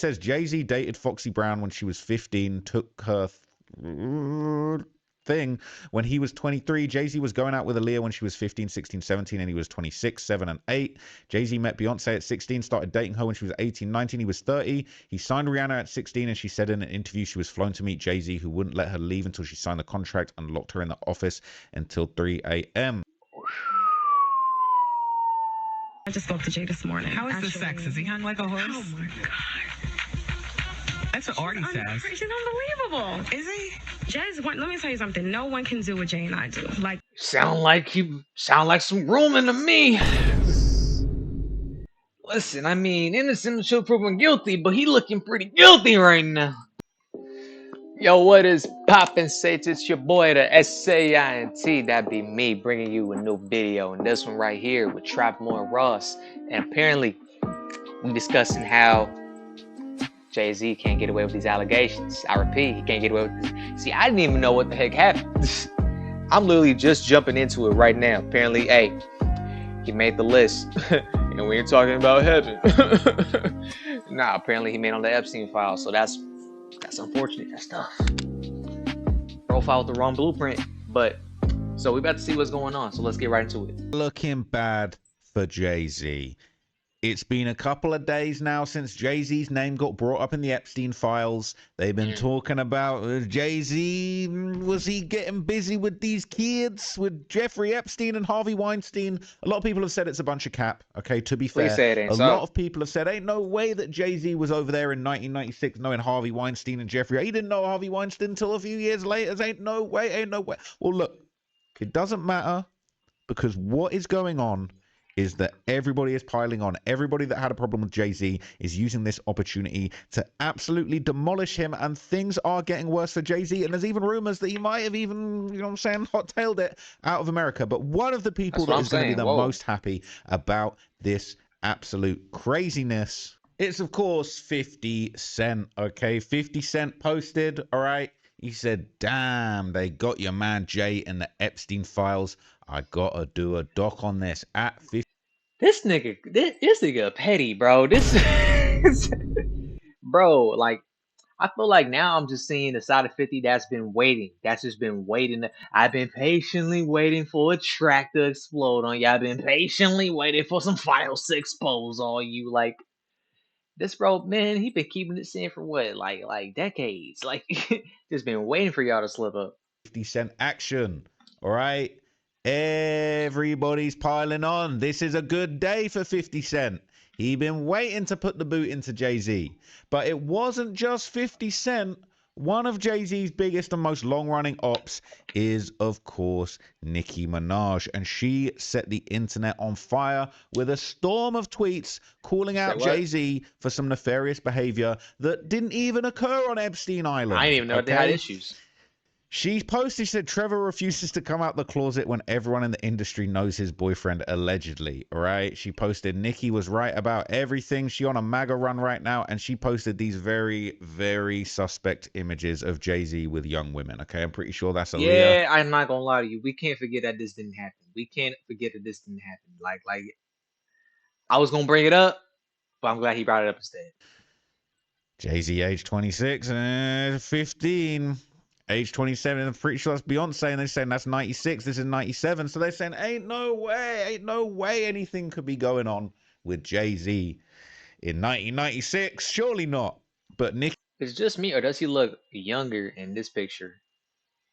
says Jay-Z dated Foxy Brown when she was 15, took her thing when he was 23. Jay-Z was going out with Aaliyah when she was 15, 16, 17, and he was 26, 7, and 8. Jay-Z met Beyonce at 16, started dating her when she was 18, 19. He was 30. He signed Rihanna at 16, and she said in an interview she was flown to meet Jay-Z, who wouldn't let her leave until she signed the contract and locked her in the office until 3 a.m. I just spoke to Jay this morning. How is the sex? Is he hung like a horse? Oh my God. That's what Artie says. She's unbelievable. Is he? Jay's one. Let me tell you something. No one can do what Jay and I do. Like, Sound like some grooming to me. Listen, I mean, innocent until proven guilty, but he looking pretty guilty right now. Yo, what is poppin', Saints? It's your boy, the SAINT. That be me bringing you a new video. And this one right here with Trapmore Ross. And apparently, we discussing how Jay-Z can't get away with these allegations. I repeat, he can't get away with this. See, I didn't even know what the heck happened. I'm literally just jumping into it right now. Apparently, hey, he made the list. And we ain't talking about heaven. Nah, apparently he made on the Epstein file. So that's unfortunate. That's tough. Profile with the wrong blueprint. But, so we about to see what's going on. So let's get right into it. Looking bad for Jay-Z. It's been a couple of days now since Jay-Z's name got brought up in the Epstein files. They've been talking about Jay-Z. Was he getting busy with these kids, with Jeffrey Epstein and Harvey Weinstein? A lot of people have said it's a bunch of cap. Okay, to be fair, Please say it ain't a so. lot of people have said ain't no way that Jay-Z was over there in 1996 knowing Harvey Weinstein and Jeffrey. He didn't know Harvey Weinstein until a few years later. Ain't no way, ain't no way. Well, look, it doesn't matter, because what is going on is that everybody is piling on. Everybody that had a problem with Jay-Z is using this opportunity to absolutely demolish him, and things are getting worse for Jay-Z, and there's even rumors that he might have even, you know what I'm saying, hot-tailed it out of America. But one of the people that is going to be the most happy about this absolute craziness, it's of course 50 Cent, okay? 50 Cent posted, all right? He said, damn, they got your man Jay in the Epstein files. I gotta do a doc on this at 50. This nigga petty, bro. Bro, like, I feel like now I'm just seeing the side of 50 that's been waiting. That's just been waiting. I've been patiently waiting for a track to explode on you. I've been patiently waiting for some files to expose on you. Like, this bro, man, he been keeping this in for what? Like decades. Like, just been waiting for y'all to slip up. 50 Cent action, all right? Everybody's piling on. This is a good day for 50 Cent. He been waiting to put the boot into Jay-Z. But it wasn't just 50 Cent. One of Jay-Z's biggest and most long-running ops is, of course, Nicki Minaj. And she set the internet on fire with a storm of tweets calling out Jay-Z for some nefarious behavior that didn't even occur on Epstein Island. I didn't even know if they had issues. She posted, she said, Trevor refuses to come out the closet when everyone in the industry knows his boyfriend, allegedly, all right? She posted, Nicki was right about everything. She on a MAGA run right now, and she posted these very, very suspect images of Jay-Z with young women, okay? I'm pretty sure that's Aaliyah. Yeah, I'm not gonna lie to you. We can't forget that this didn't happen. We can't forget that this didn't happen. Like, I was gonna bring it up, but I'm glad he brought it up instead. Jay-Z, age 26, 15. Age 27, I'm pretty sure that's Beyonce, and they're saying that's 96, this is 97. So they're saying, ain't no way anything could be going on with Jay-Z in 1996. Surely not. But Nicki... Is it just me, or does he look younger in this picture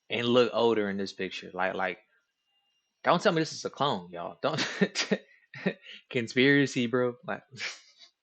and look older in this picture? Like, don't tell me this is a clone, y'all. Don't... Conspiracy, bro. Like...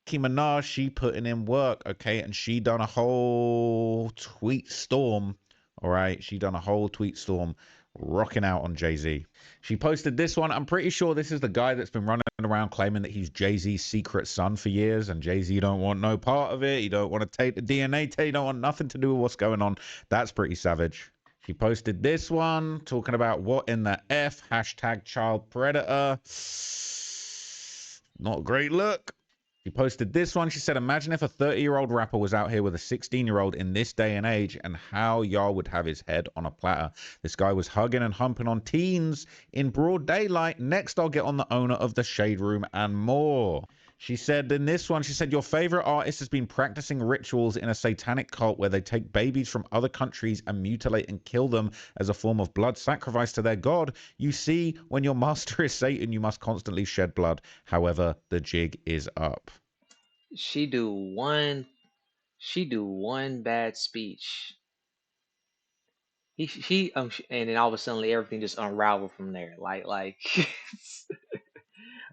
Nicki Minaj, she putting in work, okay? And she done a whole tweet storm. All right, she done a whole tweet storm rocking out on Jay-Z. She posted this one. I'm pretty sure this is the guy that's been running around claiming that he's Jay-Z's secret son for years, and Jay-Z don't want no part of it. He don't want to take the DNA test. He don't want nothing to do with what's going on. That's pretty savage. She posted this one talking about what in the F, hashtag child predator. Not a great look. She posted this one. She said, imagine if a 30-year-old rapper was out here with a 16-year-old in this day and age, and how y'all would have his head on a platter. This guy was hugging and humping on teens in broad daylight. Next, I'll get on the owner of the Shade Room and more. She said in this one, she said, your favorite artist has been practicing rituals in a satanic cult where they take babies from other countries and mutilate and kill them as a form of blood sacrifice to their god. You see, when your master is Satan, you must constantly shed blood. However, the jig is up. She do one bad speech. And then all of a sudden everything just unraveled from there. Like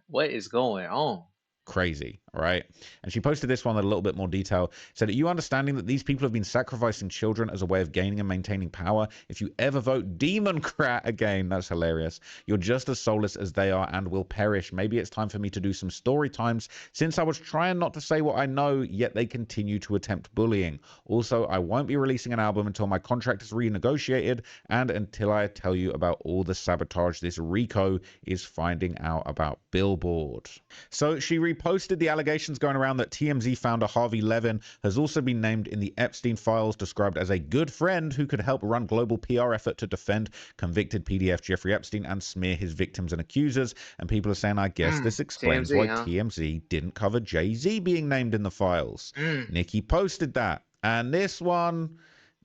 what is going on? Crazy, all right? And she posted this one in a little bit more detail. Said, are you understanding that these people have been sacrificing children as a way of gaining and maintaining power? If you ever vote Democrat again, that's hilarious. You're just as soulless as they are and will perish. Maybe it's time for me to do some story times since I was trying not to say what I know, yet they continue to attempt bullying. Also, I won't be releasing an album until my contract is renegotiated and until I tell you about all the sabotage this Rico is finding out about Billboard. So she reposted the allegations going around that TMZ founder Harvey Levin has also been named in the Epstein files, described as a good friend who could help run global PR effort to defend convicted PDF Jeffrey Epstein and smear his victims and accusers. And people are saying, I guess this explains TMZ, why huh? TMZ didn't cover Jay-Z being named in the files. Nikki posted that. And this one,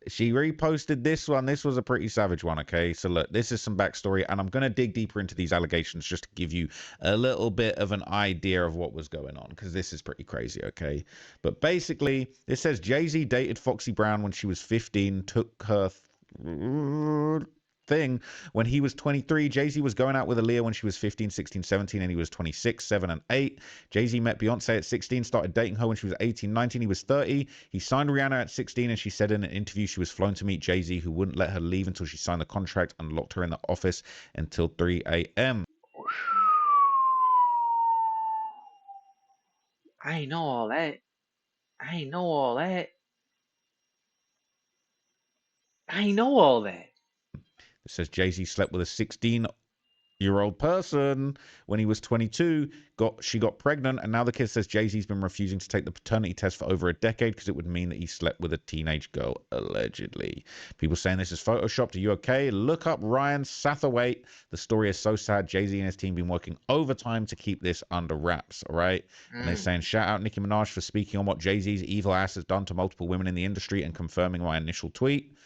she reposted this one. This was a pretty savage one, okay? So look, this is some backstory, and I'm going to dig deeper into these allegations just to give you a little bit of an idea of what was going on, because this is pretty crazy, okay? But basically, it says Jay-Z dated Foxy Brown when she was 15, took her thing when he was 23. Jay-Z was going out with Aaliyah when she was 15, 16, 17, and he was 26, 7, and 8. Jay-Z met Beyonce at 16, started dating her when she was 18, 19. He was 30. He signed Rihanna at 16, and she said in an interview she was flown to meet Jay-Z, who wouldn't let her leave until she signed the contract and locked her in the office until 3 a.m. I ain't know all that. I ain't know all that. I ain't know all that. It says Jay-Z slept with a 16-year-old person when he was 22. She got pregnant, and now the kid says Jay-Z's been refusing to take the paternity test for over a decade because it would mean that he slept with a teenage girl, allegedly. People saying this is photoshopped. Are you okay? Look up Ryan Satterthwaite. The story is so sad. Jay-Z and his team been working overtime to keep this under wraps, all right? And they're saying, shout out Nicki Minaj for speaking on what Jay-Z's evil ass has done to multiple women in the industry and confirming my initial tweet.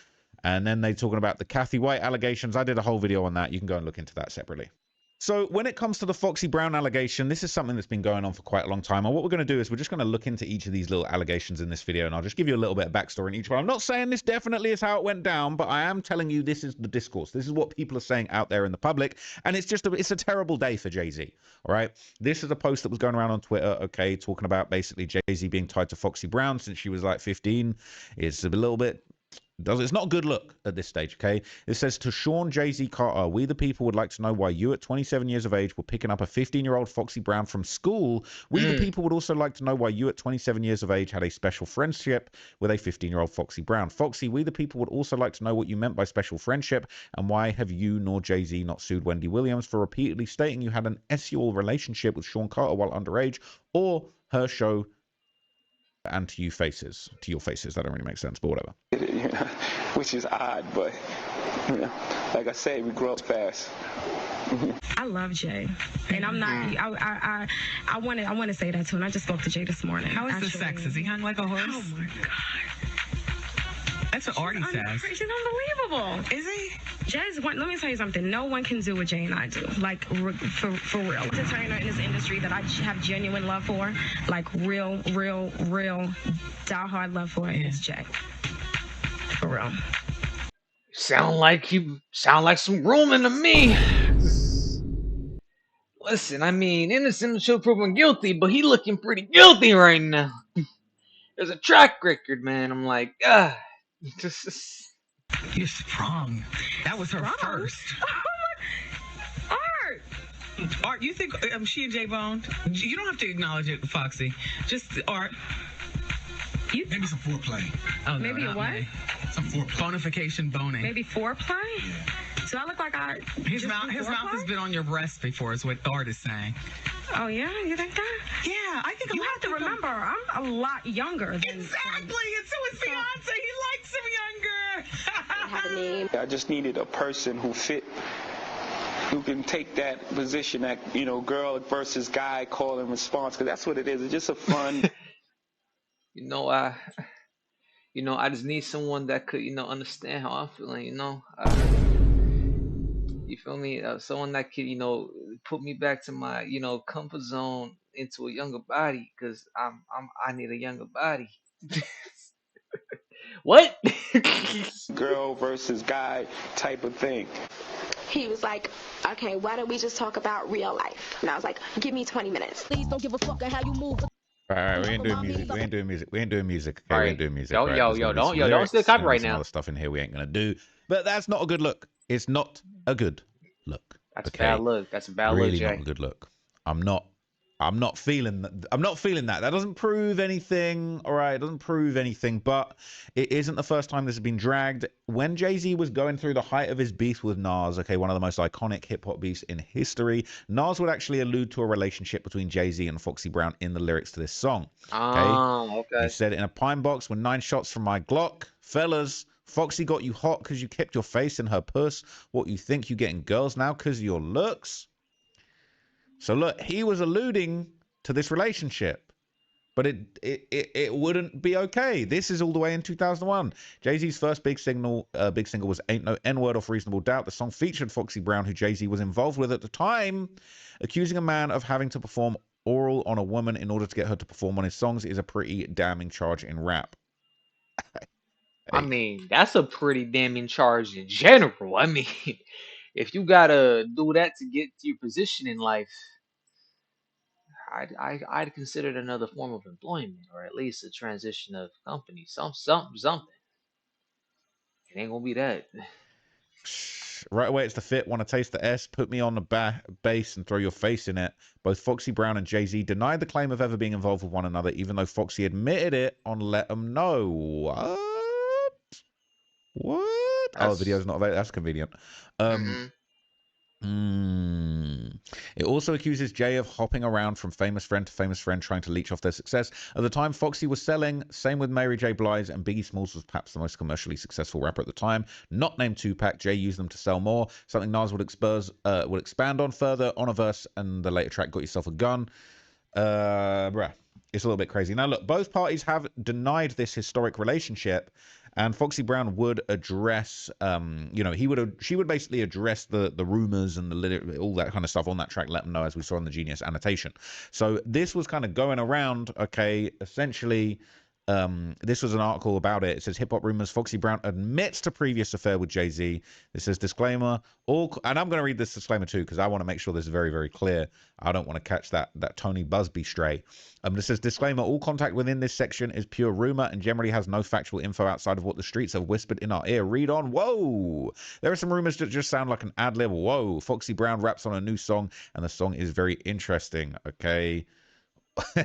And then they're talking about the Kathy White allegations. I did a whole video on that. You can go and look into that separately. So when it comes to the Foxy Brown allegation, this is something that's been going on for quite a long time. And what we're going to do is we're just going to look into each of these little allegations in this video, and I'll just give you a little bit of backstory in each one. I'm not saying this definitely is how it went down, but I am telling you this is the discourse. This is what people are saying out there in the public, and it's just it's a terrible day for Jay-Z, all right? This is a post that was going around on Twitter, okay, talking about basically Jay-Z being tied to Foxy Brown since she was like 15. It's a little bit... It's not a good look at this stage, okay? It says, to Sean Jay-Z Carter, we the people would like to know why you at 27 years of age were picking up a 15-year-old Foxy Brown from school. We the people would also like to know why you at 27 years of age had a special friendship with a 15-year-old Foxy Brown. Foxy, we the people would also like to know what you meant by special friendship, and why have you nor Jay-Z not sued Wendy Williams for repeatedly stating you had an sexual relationship with Sean Carter while underage, or her show and to your faces. That don't really make sense, but whatever. Which is odd, but you know, like I say, we grow up fast. I love Jay, and I'm not. I want to say that too. And I just spoke to Jay this morning. How is the sex? Is he hung like a horse? Oh my God. That's what Artie says. She's unbelievable. Is he? Jay's one. Let me tell you something. No one can do what Jay and I do. Like for real. It's a trainer in this industry that I have genuine love for. Like real diehard love for. It's Jay. For real. Sound like some grooming to me. Listen, I mean, innocent until proven guilty, but he looking pretty guilty right now. There's a track record, man. I'm like, You're sprung. That was her first. Art, you think she and Jay boned? You don't have to acknowledge it, Foxy. Just Art. Maybe some foreplay. Oh, Maybe no, a what? Me. Some foreplay. Bonification boning. Maybe foreplay? So I look like His mouth has been on your breast before, is what Art is saying. Oh yeah, you think that? Yeah, I think you have to remember, I'm a lot younger than exactly. And so is Beyonce. He likes him younger. I just needed a person who fit who can take that position, that, you know, girl versus guy call and response, because that's what it is. It's just a fun. You know, I just need someone that could, understand how I'm feeling. You feel me? Someone that could, put me back to my, comfort zone into a younger body, because I need a younger body. What? Girl versus guy type of thing. He was like, okay, why don't we just talk about real life? And I was like, give me 20 minutes. Please don't give a fuck how you move. All right, we ain't doing music. We ain't doing music. We ain't doing music. Okay, All we right. ain't doing music. Yo, right? yo, There's yo, gonna be don't, some yo, don't lyrics, steal there's gonna be copyright some now. other stuff in here we ain't gonna do. But that's not a good look. It's not a good look. That's okay? a bad look. That's a bad Really look, not Jay. a good look. I'm not feeling that. I'm not feeling that. That doesn't prove anything. All right, it doesn't prove anything. But it isn't the first time this has been dragged. When Jay-Z was going through the height of his beef with Nas, okay, one of the most iconic hip hop beefs in history, Nas would actually allude to a relationship between Jay-Z and Foxy Brown in the lyrics to this song. Okay, Okay. he said, "In a pine box with 9 shots from my Glock, fellas. Foxy got you hot because you kept your face in her puss. What, you think you getting girls now because of your looks?" So look, he was alluding to this relationship, but it wouldn't be okay. This is all the way in 2001. Jay-Z's first big single was "Ain't No N-Word" off Reasonable Doubt. The song featured Foxy Brown, who Jay-Z was involved with at the time. Accusing a man of having to perform oral on a woman in order to get her to perform on his songs is a pretty damning charge in rap. I mean, that's a pretty damning charge in general. I mean, if you gotta do that to get to your position in life, I'd consider it another form of employment, or at least a transition of company, something. It ain't gonna be that. Right away, it's the fit. Want to taste the S? Put me on the bass and throw your face in it. Both Foxy Brown and Jay-Z denied the claim of ever being involved with one another, even though Foxy admitted it on Let 'Em Know. What? Oh, the video's not available. That's convenient. It also accuses Jay of hopping around from famous friend to famous friend trying to leech off their success. At the time, Foxy was selling. Same with Mary J. Blige, and Biggie Smalls was perhaps the most commercially successful rapper at the time. Not named Tupac, Jay used them to sell more. Something Nas would expand on further on a verse, and the later track, Got Yourself a Gun. Bruh, it's a little bit crazy. Now, look, both parties have denied this historic relationship. And Foxy Brown would address, she would basically address the rumors and all that kind of stuff on that track, Let Them Know, as we saw in the Genius annotation. So this was kind of going around, okay, essentially, this was an article about it. It says, hip hop rumors, Foxy Brown admits to previous affair with Jay-Z. It says, disclaimer, and I'm going to read this disclaimer too, because I want to make sure this is very, very clear. I don't want to catch that Tony Busby stray. It says, disclaimer, all contact within this section is pure rumor and generally has no factual info outside of what the streets have whispered in our ear. Read on. Whoa. There are some rumors that just sound like an ad lib. Whoa. Foxy Brown raps on a new song, and the song is very interesting. Okay.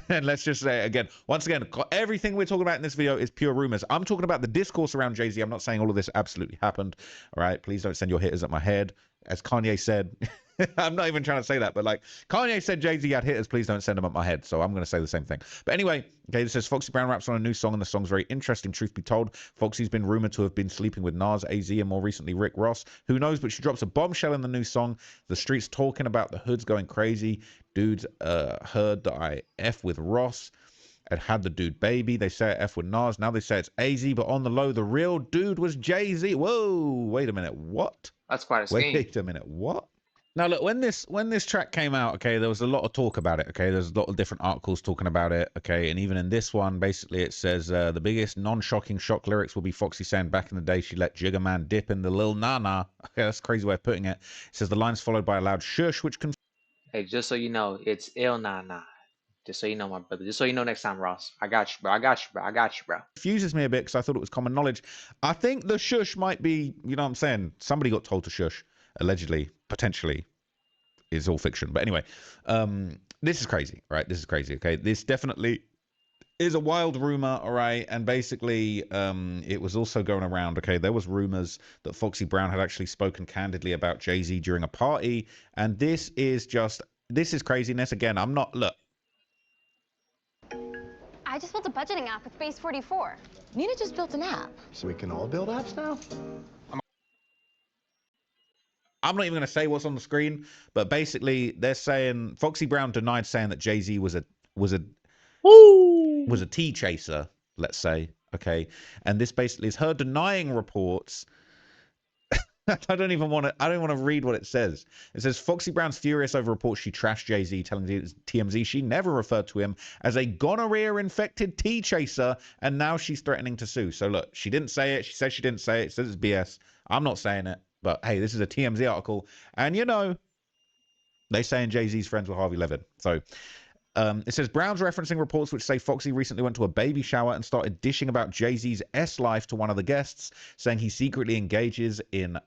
And let's just say again, once again, everything we're talking about in this video is pure rumors. I'm talking about the discourse around Jay-Z. I'm not saying all of this absolutely happened. All right, please don't send your hitters at my head. As Kanye said, I'm not even trying to say that, but like Kanye said, Jay-Z had hitters. Please don't send them at my head. So I'm going to say the same thing. But anyway, okay, this says Foxy Brown raps on a new song, and the song's very interesting. Truth be told, Foxy's been rumored to have been sleeping with Nas, AZ, and more recently Rick Ross. Who knows? But she drops a bombshell in the new song. The streets talking about the hood's going crazy. Dudes heard that I F with Ross and had the dude baby. They say I F with Nas. Now they say it's AZ, but on the low, the real dude was Jay-Z. Whoa, wait a minute. What? That's quite a scheme. Wait a minute. What? Now look, when this track came out, okay, there was a lot of talk about it. Okay, there's a lot of different articles talking about it. Okay, and even in this one, basically it says the biggest non-shocking shock lyrics will be Foxy saying back in the day she let Jigga Man dip in the Lil Nana. Okay, that's a crazy way of putting it. It says the lines followed by a loud shush, which Hey, just so you know, it's Il Nana. Just so you know, my brother. Just so you know next time, Ross. I got you, bro. I got you, bro. I got you, bro. confuses me a bit because I thought it was common knowledge. I think the shush might be, you know what I'm saying? Somebody got told to shush, allegedly, potentially. Is all fiction. But anyway, this is crazy, right? This is crazy, okay? This definitely is a wild rumor, all right? And basically, it was also going around, okay? There was rumors that Foxy Brown had actually spoken candidly about Jay-Z during a party. And this is craziness. Again, I'm not, look. I just built a budgeting app with Base 44. Nina just built an app. So we can all build apps now? I'm not even going to say what's on the screen, but basically they're saying Foxy Brown denied saying that Jay-Z was a tea chaser, let's say, okay? And this basically is her denying reports. I don't want to read what it says. It says Foxy Brown's furious over reports she trashed Jay-Z, telling TMZ she never referred to him as a gonorrhea-infected tea chaser, and now she's threatening to sue. So look, she didn't say it. She says she didn't say it. It says it's BS. I'm not saying it, but hey, this is a TMZ article, and you know, they saying Jay-Z's friends with Harvey Levin. So it says Brown's referencing reports which say Foxy recently went to a baby shower and started dishing about Jay-Z's S-life to one of the guests, saying he secretly engages in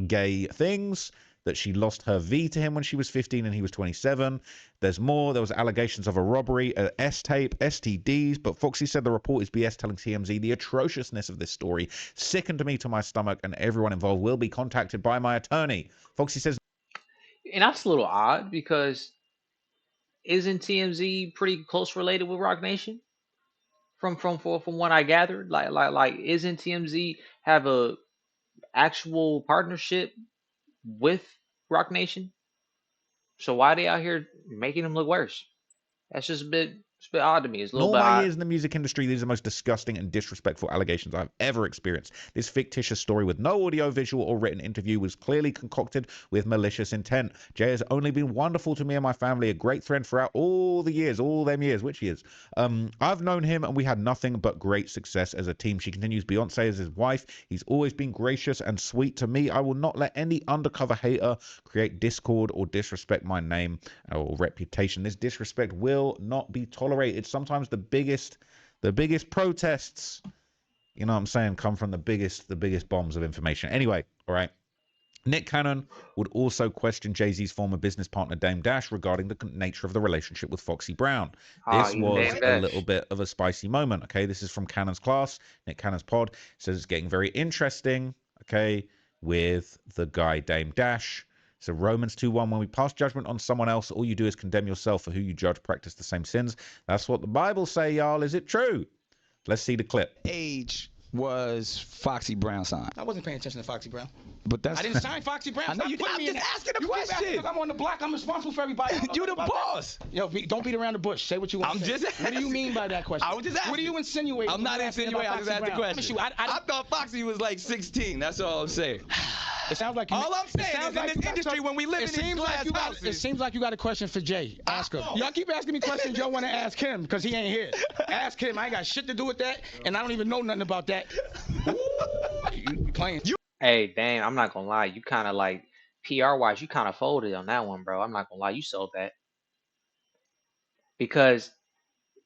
gay things, that she lost her V to him when she was 15 and he was 27. There's more. There was allegations of a robbery, a S-tape, STDs, but Foxy said the report is BS, telling TMZ the atrociousness of this story sickened me to my stomach and everyone involved will be contacted by my attorney. Foxy says, And that's a little odd because isn't TMZ pretty close related with Rock Nation? From what I gathered, like isn't TMZ have a actual partnership with Rock Nation? So why are they out here making them look worse? That's just it's a bit odd to me. It's a in little all bit my odd. years in the music industry, these are the most disgusting and disrespectful allegations I've ever experienced. This fictitious story with no audio, visual, or written interview was clearly concocted with malicious intent. Jay has only been wonderful to me and my family, a great friend throughout all the years, all them years, which years? I've known him and we had nothing but great success as a team. She continues, Beyonce is his wife. He's always been gracious and sweet to me. I will not let any undercover hater create discord or disrespect my name or reputation. This disrespect will not be tolerated. Sometimes the biggest protests, you know what I'm saying, come from the biggest bombs of information. Anyway, all right. Nick Cannon would also question Jay-Z's former business partner Dame Dash regarding the nature of the relationship with Foxy Brown. This was a little bit of a spicy moment, okay? This is from Cannon's class, Nick Cannon's pod. It says it's getting very interesting, okay, with the guy Dame Dash. So Romans 2:1, when we pass judgment on someone else, all you do is condemn yourself, for who you judge practice the same sins. That's what the Bible say, y'all. Is it true? Let's see the clip. Age was Foxy Brown signed. I wasn't paying attention to Foxy Brown. But that's I didn't sign Foxy Brown. I know you. I'm just asking a question. I'm on the block. I'm responsible for everybody. You the boss. Yo, don't beat around the bush. Say what you want. I'm just What do you mean by that question? I was just asking. What do you insinuate? I'm not insinuating. I just asked the question. I thought Foxy was like 16. That's all I'm saying. It sounds like all I'm saying is in this industry when we live in these glass houses. It seems like you got a question for Jay. Ask him. Y'all keep asking me questions. Y'all want to ask him because he ain't here. Ask him. I ain't got shit to do with that, and I don't even know nothing about that. You playing? Hey, dang, I'm not gonna lie. You kind of like PR wise, you kind of folded on that one, bro. I'm not gonna lie. You sold that because,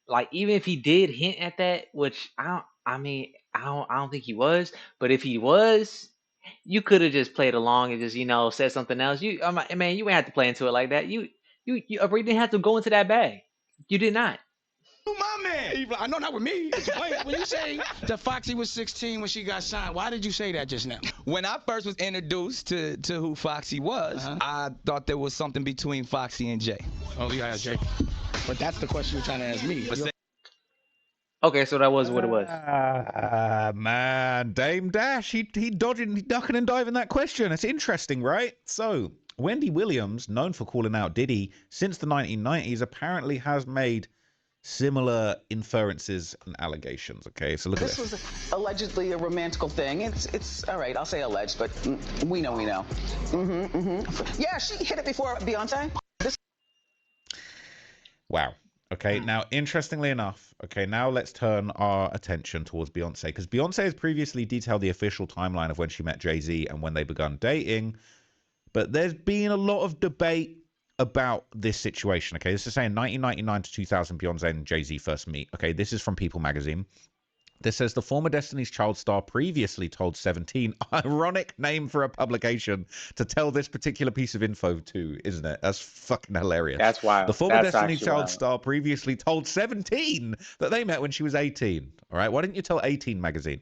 like, even if he did hint at that, which I don't think he was. But if he was, you could have just played along and just said something else. Man, you ain't have to play into it like that. You really didn't have to go into that bag. You did not. My man. I know not with me. When you say that Foxy was 16 when she got signed, why did you say that just now? When I first was introduced to who Foxy was, I thought there was something between Foxy and Jay. Oh, yeah, Jay. But that's the question you're trying to ask me. Okay, so that was what it was. Man, Dame Dash, he ducking and diving that question. It's interesting, right? So, Wendy Williams, known for calling out Diddy since the 1990s, apparently has made similar inferences and allegations. Okay, so look at this. This was allegedly a romantical thing. It's all right. I'll say alleged, but we know. Yeah, she hit it before Beyonce. Wow. Okay, now, interestingly enough, okay, now let's turn our attention towards Beyonce, because Beyonce has previously detailed the official timeline of when she met Jay-Z and when they begun dating, but there's been a lot of debate about this situation. Okay, this is saying 1999 to 2000, Beyonce and Jay-Z first meet. Okay, this is from People magazine. This says the former Destiny's Child star previously told 17, ironic name for a publication, to tell this particular piece of info to, isn't it? That's fucking hilarious. That's wild. The former Destiny's Child star previously told 17 that they met when she was 18. All right, why didn't you tell 18 magazine?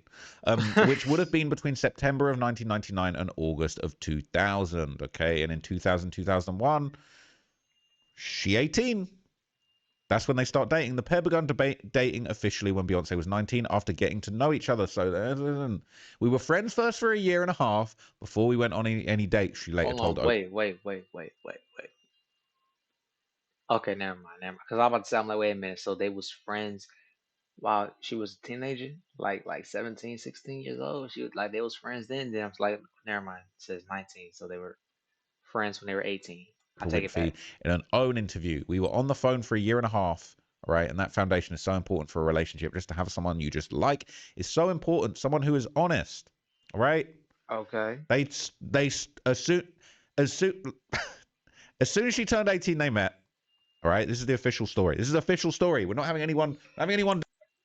Which would have been between September of 1999 and August of 2000. Okay, and in 2000, 2001, she 18. That's when they start dating. The pair began dating officially when Beyonce was 19 after getting to know each other. So we were friends first for a year and a half before we went on any dates, she later Hold told on, wait. Okay, never mind. Because I'm about to say, I'm like, wait a minute. So they was friends while she was a teenager, like 17, 16 years old. She was like, they was friends then. Then I was like, never mind. It says 19, so they were friends when they were 18. I take it Winfrey back. in an own interview. We were on the phone for a year and a half, right? And that foundation is so important for a relationship. Just to have someone you just like is so important. Someone who is honest, right? Okay. They as soon as soon as soon as she turned 18, they met. All right, this is the official story. This is official story. We're not having anyone.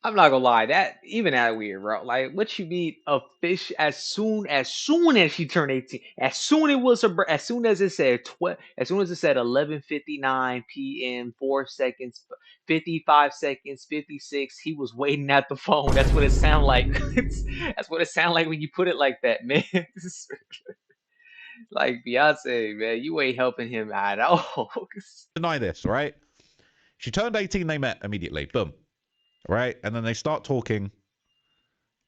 I'm not gonna lie, that even that weird, bro. Like, what you mean a fish as soon as she turned 18, as soon it was her, as soon as it said 12, as soon as it said 11:59 p.m. 4 seconds, 55 seconds, 56, he was waiting at the phone. That's what it sound like. That's what it sound like when you put it like that, man. Like Beyonce, man, you ain't helping him at all. Deny this, all right? She turned 18, they met immediately. Boom. Right? And then they start talking.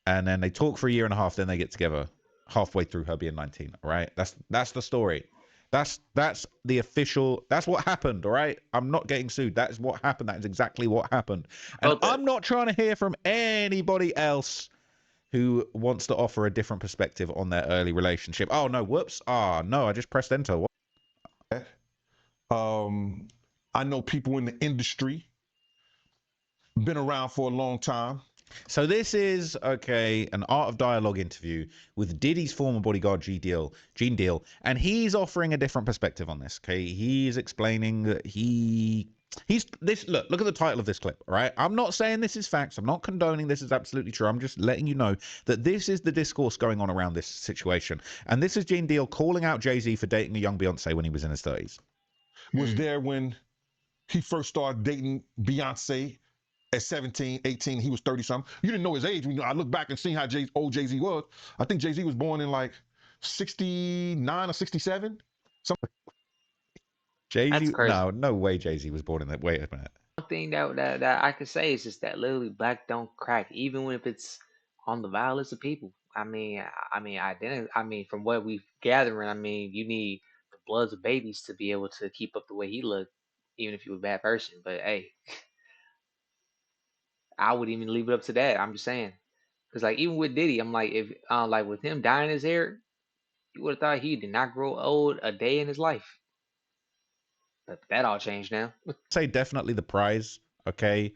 And then they talk for a year and a half, then they get together halfway through her being 19. All right? That's the story. That's the official. That's what happened. All right? I'm not getting sued. That's what happened. That is exactly what happened. And I'm not trying to hear from anybody else who wants to offer a different perspective on their early relationship. Oh no, whoops. Ah, no, I just pressed enter. What? I know people in the industry, been around for a long time. So this is, okay, an Art of Dialogue interview with Diddy's former bodyguard, Gene Deal, and he's offering a different perspective on this, okay? He's explaining that he's this, look at the title of this clip, all right? I'm not saying this is facts. I'm not condoning this is absolutely true. I'm just letting you know that this is the discourse going on around this situation. And this is Gene Deal calling out Jay-Z for dating a young Beyonce when he was in his 30s. Was there when he first started dating Beyonce at 17, 18, he was 30 something. You didn't know his age. I look back and see how old Jay-Z was. I think Jay-Z was born in like 69 or 67. Jay-Z, no way Jay-Z was born in that. Wait a minute. One thing that I could say is just that literally black don't crack, even if it's on the violence of people. I mean, identity. I mean, from what we've gathering, I mean, you need the bloods of babies to be able to keep up the way he looked, even if you were a bad person. But hey, I wouldn't even leave it up to that. I'm just saying, because like even with Diddy, I'm like, if like with him dyeing his hair, you would have thought he did not grow old a day in his life. But that all changed now. Say definitely the prize, okay?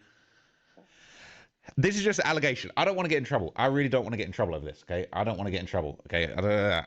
This is just an allegation. I don't want to get in trouble. I really don't want to get in trouble over this, okay? I don't want to get in trouble, okay?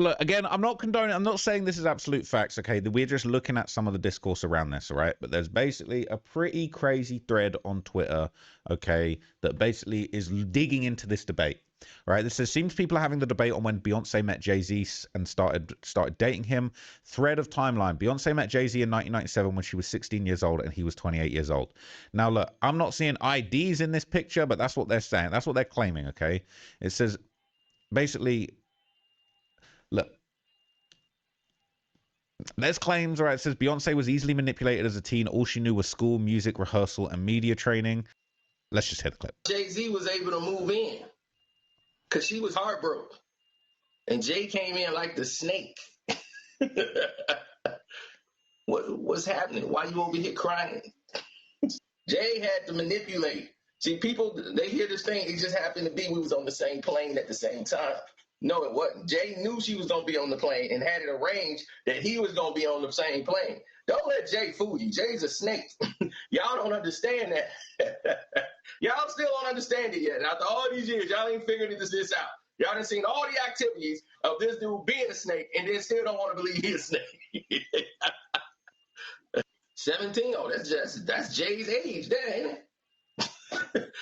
Look, again, I'm not condoning, I'm not saying this is absolute facts, okay? We're just looking at some of the discourse around this, all right? But there's basically a pretty crazy thread on Twitter, okay, that basically is digging into this debate, right? This says, seems people are having the debate on when Beyonce met Jay-Z and started dating him. Thread of timeline. Beyonce met Jay-Z in 1997 when she was 16 years old and he was 28 years old. Now, look, I'm not seeing IDs in this picture, but that's what they're saying. That's what they're claiming, okay? It says, basically, look, there's claims, right? It says Beyonce was easily manipulated as a teen. All she knew was school, music, rehearsal, and media training. Let's just hit the clip. Jay-Z was able to move in because she was heartbroken. And Jay came in like the snake. What's happening? Why you over here crying? Jay had to manipulate. See, people, they hear this thing. It just happened to be we was on the same plane at the same time. No, it wasn't. Jay knew she was going to be on the plane and had it arranged that he was going to be on the same plane. Don't let Jay fool you. Jay's a snake. Y'all don't understand that. Y'all still don't understand it yet. After all these years, y'all ain't figured this out. Y'all done seen all the activities of this dude being a snake and then still don't want to believe he's a snake. 17, oh, that's Jay's age there, ain't it?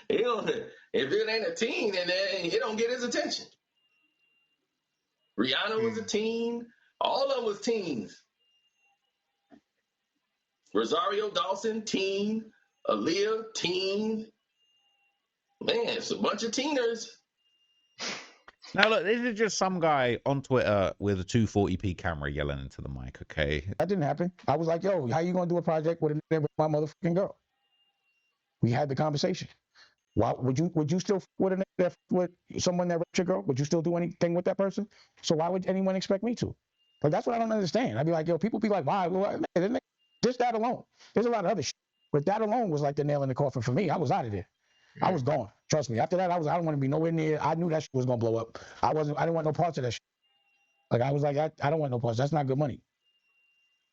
If it ain't a teen, then it don't get his attention. Rihanna was a teen. All of them was teens. Rosario Dawson, teen. Aaliyah, teen. Man, it's a bunch of teeners. Now look, this is just some guy on Twitter with a 240p camera yelling into the mic. Okay, That didn't happen. I was like, yo, how you gonna do a project with my motherfucking girl? We had the conversation. Why would you still with with someone that raped your girl? Would you still do anything with that person? So why would anyone expect me to? Like that's what I don't understand. I'd be like, yo, people be like, why? Well, just that alone. There's a lot of other shit, but that alone was like the nail in the coffin for me. I was out of there. I was gone. Trust me. After that, I don't want to be nowhere near. I knew that shit was gonna blow up. I didn't want no parts of that shit. Like I was like, I don't want no parts. That's not good money.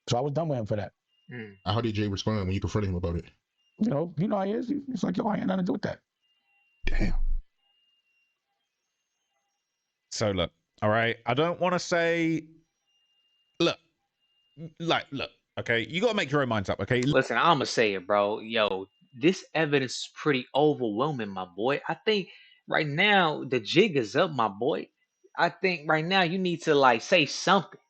So I was done with him for that. How did Jay respond when you confronted him about it? You know how he is. It's like, yo, I ain't nothing to do with that. Damn. So look, all right. I don't want to say, look, okay. You got to make your own minds up, okay? Listen, I'm gonna say it, bro. Yo, this evidence is pretty overwhelming, my boy. I think right now the jig is up, my boy. I think right now you need to like say something.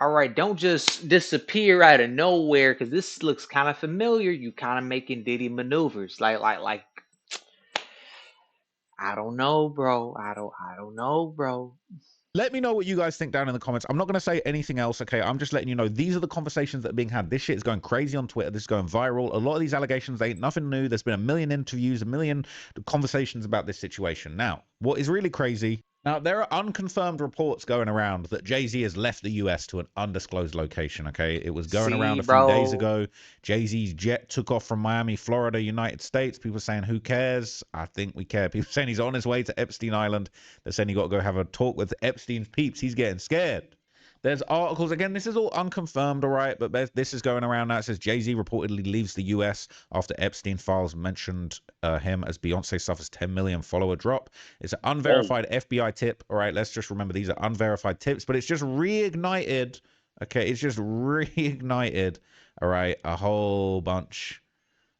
All right, don't just disappear out of nowhere because this looks kind of familiar. You kind of making Diddy maneuvers, like. I don't know, bro. I don't know, bro. Let me know what you guys think down in the comments. I'm not going to say anything else, okay? I'm just letting you know these are the conversations that are being had. This shit is going crazy on Twitter. This is going viral. A lot of these allegations, they ain't nothing new. There's been a million interviews, a million conversations about this situation. Now, what is really crazy... Now, there are unconfirmed reports going around that Jay-Z has left the US to an undisclosed location, okay? It was going around a few days ago. Jay-Z's jet took off from Miami, Florida, United States. People saying, who cares? I think we care. People saying he's on his way to Epstein Island. They're saying he got to go have a talk with Epstein's peeps. He's getting scared. There's articles, again, this is all unconfirmed, all right, but this is going around now. It says Jay-Z reportedly leaves the US after Epstein files mentioned him as Beyonce suffers 10 million follower drop. It's an unverified FBI tip, all right? Let's just remember these are unverified tips, but it's just reignited, okay? It's just reignited, all right, a whole bunch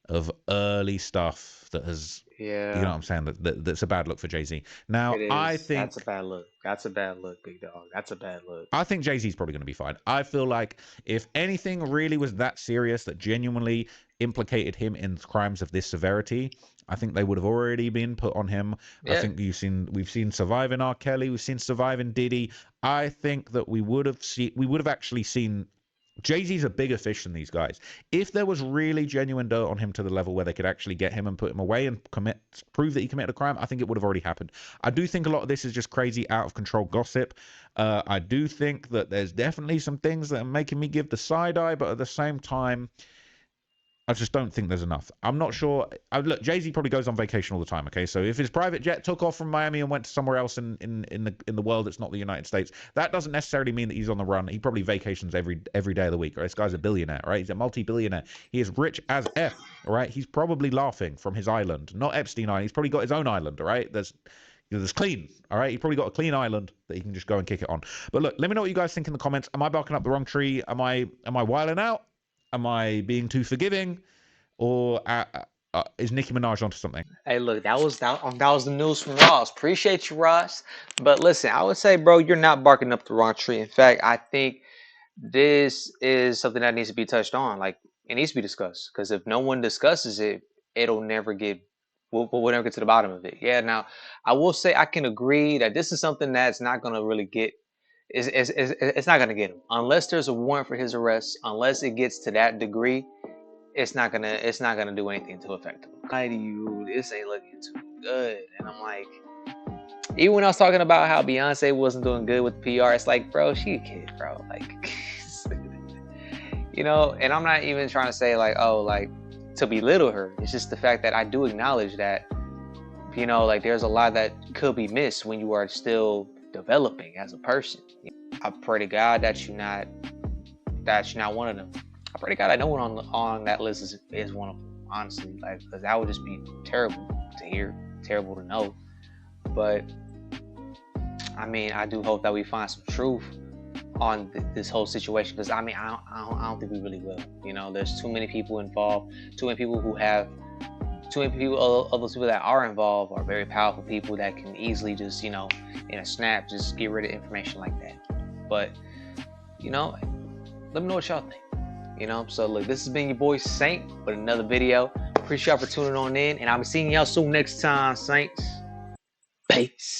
of early stuff that has... Yeah, you know what I'm saying? That's a bad look for Jay-Z. Now, I think... That's a bad look. That's a bad look, big dog. That's a bad look. I think Jay-Z's probably going to be fine. I feel like if anything really was that serious that genuinely implicated him in crimes of this severity, I think they would have already been put on him. Yeah. I think we've seen surviving R. Kelly, we've seen surviving Diddy. I think that we would have actually seen... Jay-Z's a bigger fish than these guys. If there was really genuine dirt on him to the level where they could actually get him and put him away and prove that he committed a crime, I think it would have already happened. I do think a lot of this is just crazy, out of control gossip. I do think that there's definitely some things that are making me give the side eye, but at the same time, I just don't think there's enough. I'm not sure. Look, Jay-Z probably goes on vacation all the time, okay? So if his private jet took off from Miami and went to somewhere else in the world that's not the United States, that doesn't necessarily mean that he's on the run. He probably vacations every day of the week, right? This guy's a billionaire, right? He's a multi-billionaire. He is rich as F, all right? He's probably laughing from his island, not Epstein Island. He's probably got his own island, all right? There's clean, all right? He probably got a clean island that he can just go and kick it on. But look, let me know what you guys think in the comments. Am I barking up the wrong tree? Am I wilding out? Am I being too forgiving? Or is Nicki Minaj onto something? Hey, look, that was the news from Ross. Appreciate you, Ross. But listen, I would say, bro, you're not barking up the wrong tree. In fact, I think this is something that needs to be touched on. Like, it needs to be discussed. Because if no one discusses it, we'll never get to the bottom of it. Yeah, now, I will say I can agree that this is something that's not going to really get... It's not going to get him. Unless there's a warrant for his arrest, unless it gets to that degree, it's not gonna do anything to affect him. I to you, this ain't looking too good. And I'm like, even when I was talking about how Beyonce wasn't doing good with PR, it's like, bro, she a kid, bro. Like, you know, and I'm not even trying to say like, oh, like to belittle her. It's just the fact that I do acknowledge that, you know, like there's a lot that could be missed when you are still developing as a person. I pray to God that you're not one of them. I pray to God that no one on that list is one of them, honestly, like, because that would just be terrible to hear, terrible to know. But I mean, I do hope that we find some truth on this whole situation, because I mean, I don't think we really will. You know, there's too many people involved, too many people who have, too many people, all those people that are involved are very powerful people that can easily just, you know, in a snap, just get rid of information like that. But, you know, let me know what y'all think. You know, so look, this has been your boy Saint with another video. Appreciate y'all for tuning on in, and I'll be seeing y'all soon next time, Saints. Peace.